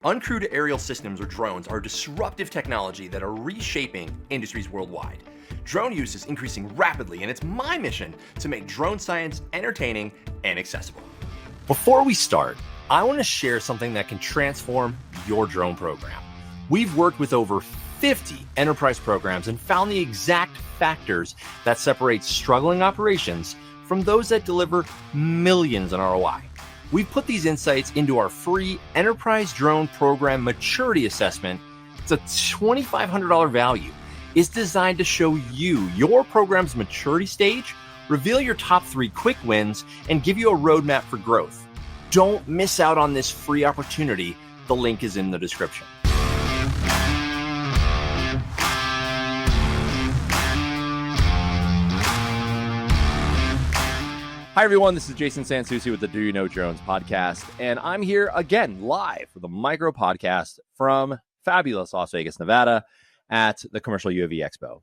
Uncrewed aerial systems or drones are disruptive technology that are reshaping industries worldwide. Drone use is increasing rapidly, and it's my mission to make drone science entertaining and accessible. Before we start, I want to share something that can transform your drone program. We've worked with over 50 enterprise programs and found the exact factors that separate struggling operations from those that deliver millions in ROI. We've put these insights into our free Enterprise Drone Program Maturity Assessment. It's a $2,500 value. It's designed to show you your program's maturity stage, reveal your top 3 quick wins, and give you a roadmap for growth. Don't miss out on this free opportunity. The link is in the description. Hi, everyone. This is Jason San Souci with the Do You Know Drones podcast, and I'm here again live for the micro podcast from fabulous Las Vegas, Nevada at the Commercial UAV Expo.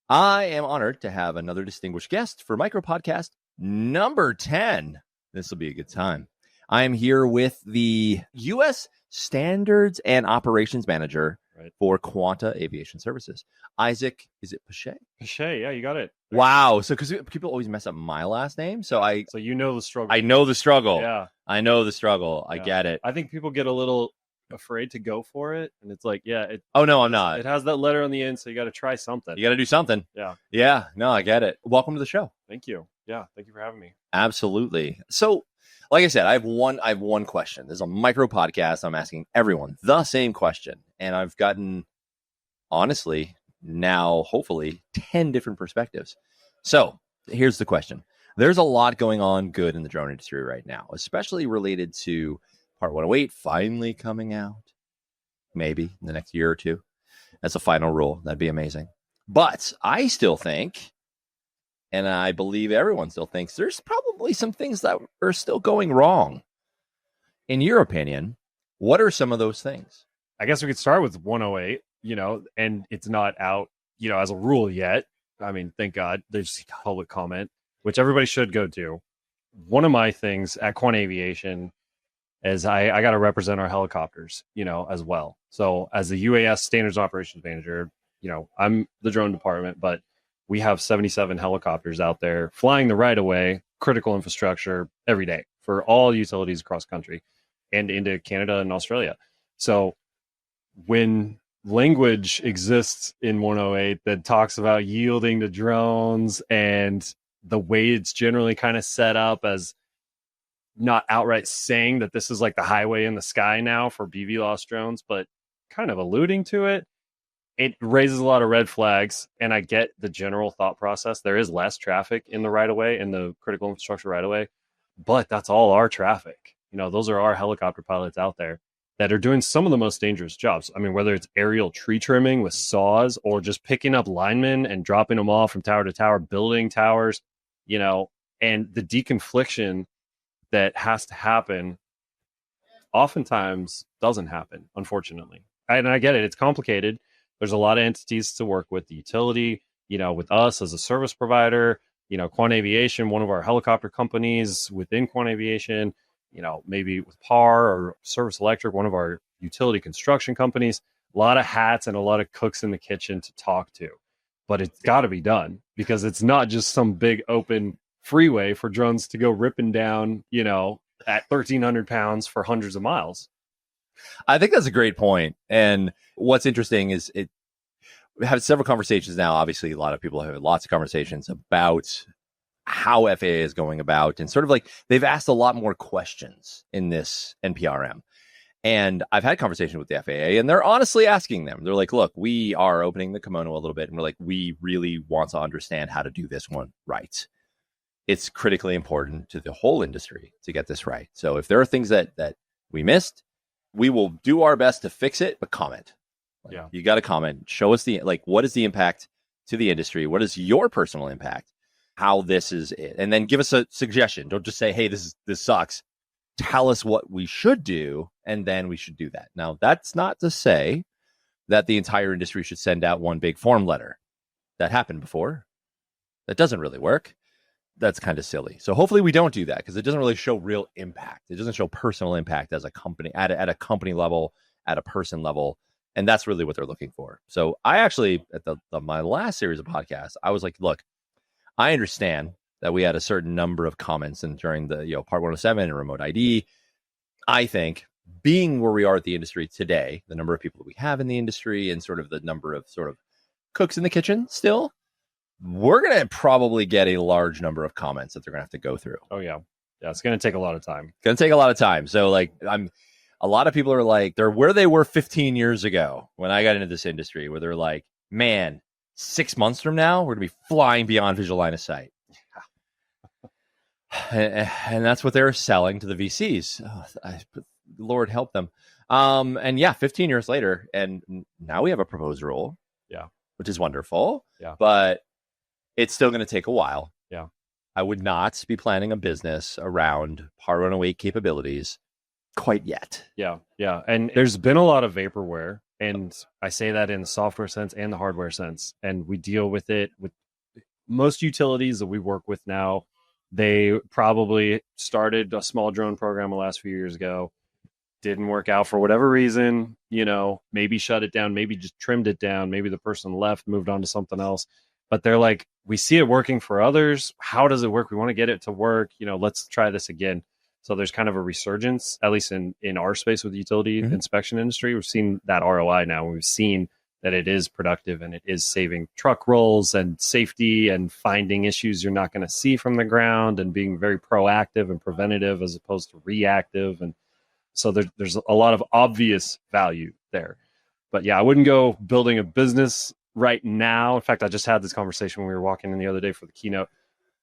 I am honored to have another distinguished guest for micro podcast number 10. This will be a good time. I am here with the U.S. Standards and Operations Manager for Quanta Aviation Services. Isaac, is it Piche? Piche, yeah, you got it. Wow. So, because people always mess up my last name. So you know the struggle. I know the struggle. Yeah. I know the struggle. I get it. I think people get a little afraid to go for it. And it's like, oh, no, I'm not. It has that letter on the end. So you got to try something. You got to do something. Yeah. Yeah. No, I get it. Welcome to the show. Thank you. Yeah. Thank you for having me. Absolutely. So, like I said, I have one question. There's a micro podcast. I'm asking everyone the same question. And I've gotten, honestly, now, hopefully, 10 different perspectives. So here's the question. There's a lot going on good in the drone industry right now, especially related to Part 108 finally coming out, maybe in the next year or two. That's a final rule. That'd be amazing. But I still think, and I believe everyone still thinks, there's probably some things that are still going wrong. In your opinion, what are some of those things? I guess we could start with 108, and it's not out, as a rule yet. I mean, thank God there's public comment, which everybody should go to. One of my things at Quanta Aviation is I got to represent our helicopters, as well. So as the UAS Standards Operations Manager, I'm the drone department, but we have 77 helicopters out there flying the right of way, critical infrastructure every day for all utilities across country and into Canada and Australia. So when language exists in 108 that talks about yielding to drones and the way it's generally kind of set up as not outright saying that this is like the highway in the sky now for BVLOS drones, but kind of alluding to it, it raises a lot of red flags. And I get the general thought process. There is less traffic in the right of way, in the critical infrastructure right of way, but that's all our traffic. Those are our helicopter pilots out there that are doing some of the most dangerous jobs. I mean, whether it's aerial tree trimming with saws or just picking up linemen and dropping them off from tower to tower, building towers, and the deconfliction that has to happen oftentimes doesn't happen, unfortunately. And I get it. It's complicated. There's a lot of entities to work with, the utility, with us as a service provider, Quanta Aviation, one of our helicopter companies within Quanta Aviation, maybe with PAR or Service Electric, one of our utility construction companies. A lot of hats and a lot of cooks in the kitchen to talk to. But it's got to be done because it's not just some big open freeway for drones to go ripping down, at 1,300 pounds for hundreds of miles. I think that's a great point. And what's interesting is we have several conversations now. Obviously, a lot of people have lots of conversations about how FAA is going about, and sort of like they've asked a lot more questions in this NPRM. And I've had conversation with the FAA, and they're honestly asking them. They're like, look, we are opening the kimono a little bit, and we're like, we really want to understand how to do this one right. It's critically important to the whole industry to get this right. So if there are things that we missed, we will do our best to fix it, but comment. You got to comment. Show us what is the impact to the industry? What is your personal impact? How this is it? And then give us a suggestion. Don't just say, hey, this sucks. Tell us what we should do, and then we should do that. Now, that's not to say that the entire industry should send out one big form letter. That happened before. That doesn't really work. that's kind of silly. So hopefully we don't do that, because it doesn't really show real impact. It doesn't show personal impact as a company, at a company level, at a person level. And that's really what they're looking for. So I actually, at my last series of podcasts, I was like, look, I understand that we had a certain number of comments and during the Part 107 and remote ID. I think being where we are at the industry today, the number of people that we have in the industry and sort of the number of sort of cooks in the kitchen still, we're going to probably get a large number of comments that they're going to have to go through. Oh, yeah. Yeah, it's going to take a lot of time. Going to take a lot of time. So like a lot of people are like, they're where they were 15 years ago when I got into this industry, where they're like, man, 6 months from now, we're going to be flying beyond visual line of sight. And that's what they're selling to the VCs. Lord help them. And yeah, 15 years later, and now we have a proposed rule. Yeah. Which is wonderful. Yeah. But it's still going to take a while. Yeah. I would not be planning a business around Part 108 capabilities quite yet. Yeah. Yeah. And there's been a lot of vaporware. And I say that in the software sense and the hardware sense. And we deal with it with most utilities that we work with now. They probably started a small drone program the last few years ago. Didn't work out for whatever reason, maybe shut it down, maybe just trimmed it down. Maybe the person left, moved on to something else. But they're like, we see it working for others. How does it work? We want to get it to work. Let's try this again. So there's kind of a resurgence, at least in our space with the utility inspection industry. We've seen that ROI now. We've seen that it is productive and it is saving truck rolls and safety and finding issues you're not going to see from the ground and being very proactive and preventative as opposed to reactive. And so there's a lot of obvious value there. But yeah, I wouldn't go building a business right now. In fact, I just had this conversation when we were walking in the other day for the keynote,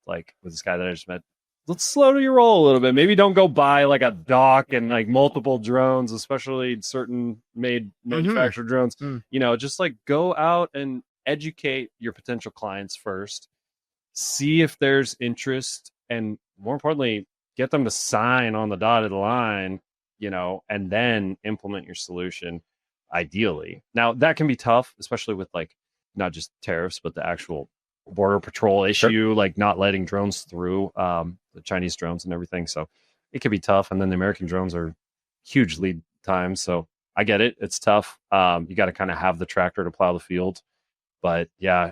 like with this guy that I just met. Let's slow your roll a little bit. Maybe don't go buy like a dock and like multiple drones, especially certain manufactured drones. Just like go out and educate your potential clients first. See if there's interest, and more importantly, get them to sign on the dotted line, and then implement your solution ideally. Now that can be tough, especially with like not just tariffs, but the actual border patrol issue, like not letting drones through, the Chinese drones and everything. So it could be tough. And then the American drones are huge lead times. So I get it. It's tough. You got to kind of have the tractor to plow the field. But yeah,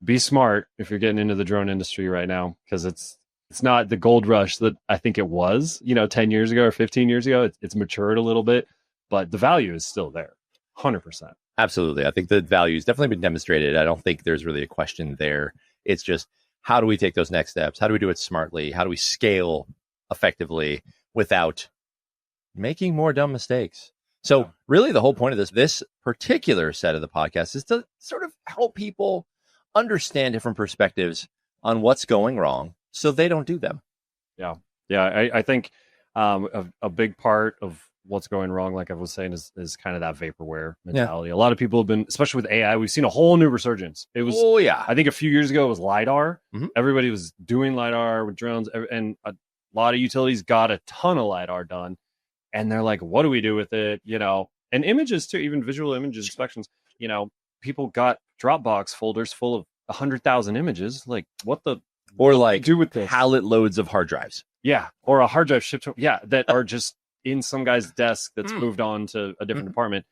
be smart if you're getting into the drone industry right now, because it's not the gold rush that I think it was, 10 years ago or 15 years ago. It's matured a little bit, but the value is still there. 100%. Absolutely. I think the value has definitely been demonstrated. I don't think there's really a question there. It's just, how do we take those next steps? How do we do it smartly? How do we scale effectively without making more dumb mistakes? So really the whole point of this particular set of the podcast is to sort of help people understand different perspectives on what's going wrong so they don't do them. Yeah. Yeah. I think a big part of what's going wrong, like I was saying, is kind of that vaporware mentality. Yeah. A lot of people have been, especially with AI, we've seen a whole new resurgence. It was, I think a few years ago it was LiDAR. Everybody was doing LiDAR with drones, and a lot of utilities got a ton of LiDAR done. And they're like, what do we do with it? And images too, even visual images inspections, people got Dropbox folders full of 100,000 images. Like what do with this? Pallet loads of hard drives. Yeah. Or a hard drive shipped to, that are just in some guy's desk that's moved on to a different department.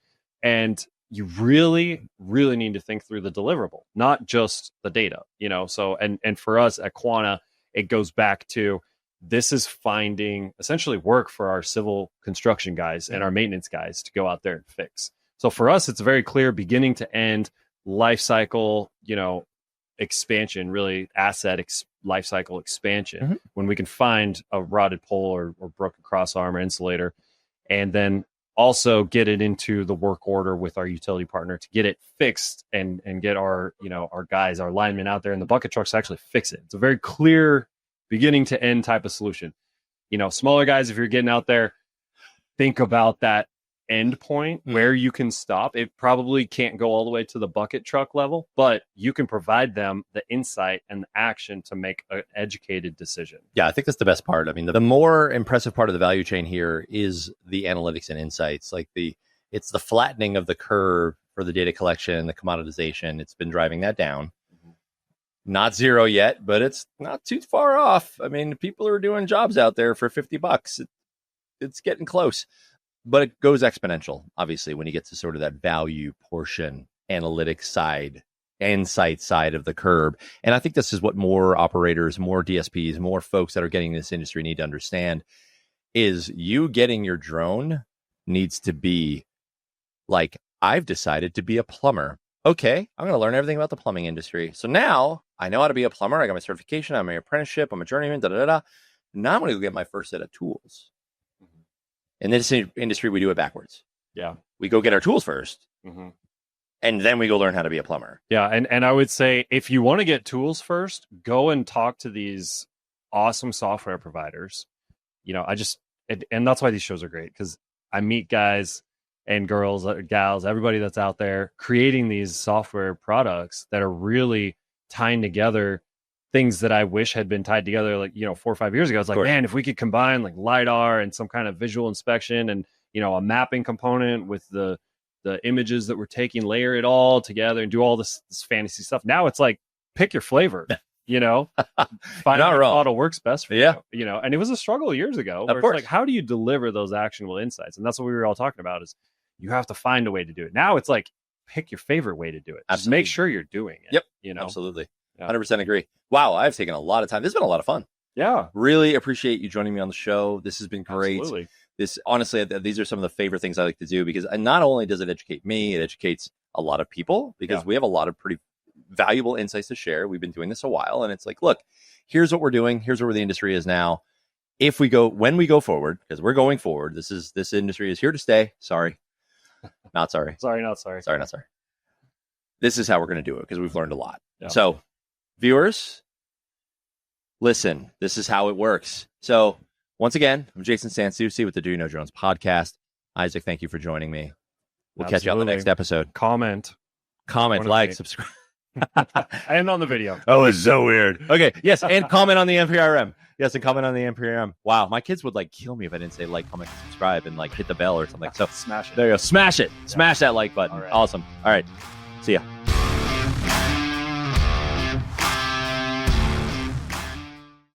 And you really, really need to think through the deliverable, not just the data, So, and for us at Quanta, it goes back to, this is finding essentially work for our civil construction guys and our maintenance guys to go out there and fix. So for us, it's a very clear beginning to end life cycle, expansion, really life cycle expansion, when we can find a rotted pole or broken crossarm or insulator, and then also get it into the work order with our utility partner to get it fixed and get our guys, our linemen out there in the bucket trucks to actually fix it. It's a very clear beginning to end type of solution. Smaller guys, if you're getting out there, think about that end point where you can stop. It probably can't go all the way to the bucket truck level, but you can provide them the insight and the action to make an educated decision. Yeah, I think that's the best part. I mean, the more impressive part of the value chain here is the analytics and insights. Like it's the flattening of the curve for the data collection, the commoditization. It's been driving that down. Not zero yet, but it's not too far off. I mean, people are doing jobs out there for $50. It's getting close, but it goes exponential, obviously, when you get to sort of that value portion, analytics side, insight side of the curve. And I think this is what more operators, more DSPs, more folks that are getting in this industry need to understand is you getting your drone needs to be like, I've decided to be a plumber. Okay, I'm going to learn everything about the plumbing industry. So now I know how to be a plumber. I got my certification. I'm an apprenticeship. I'm a journeyman. Now I'm going to go get my first set of tools. In this industry, we do it backwards. Yeah. We go get our tools first, and then we go learn how to be a plumber. Yeah. And I would say if you want to get tools first, go and talk to these awesome software providers. You know, and that's why these shows are great, because I meet guys and girls, gals, everybody that's out there creating these software products that are really tying together things that I wish had been tied together, like, 4 or 5 years ago. It's like, man, if we could combine like LiDAR and some kind of visual inspection and, a mapping component with the images that we're taking, layer it all together and do all this fantasy stuff. Now it's like, pick your flavor, find out what model works best for you, and it was a struggle years ago where it's like, how do you deliver those actionable insights? And that's what we were all talking about, is you have to find a way to do it. Now it's like, pick your favorite way to do it. Just make sure you're doing it. Yep. Absolutely. 100% agree. Wow. I've taken a lot of time. This has been a lot of fun. Yeah. Really appreciate you joining me on the show. This has been great. Absolutely. This, honestly, these are some of the favorite things I like to do, because not only does it educate me, it educates a lot of people, because we have a lot of pretty valuable insights to share. We've been doing this a while, and it's like, look, here's what we're doing. Here's where the industry is now. When we go forward, because we're going forward, this industry is here to stay. Sorry. Not sorry. Sorry, not sorry. Sorry, not sorry. This is how we're going to do it, because we've learned a lot. Yeah. So, viewers, listen, this is how it works. So, once again, I'm Jason San Souci with the Do You Know Drones podcast. Isaac, thank you for joining me. We'll catch you on the next episode. Comment, like, subscribe. And on the video. Oh, it's so weird. Okay, yes, and comment on the NPRM. Yes, and comment on the NPRM. Wow, my kids would kill me if I didn't say like, comment, subscribe, and hit the bell or something. So smash it. There you go. Smash it. Smash that like button. All right. Awesome. All right. See ya.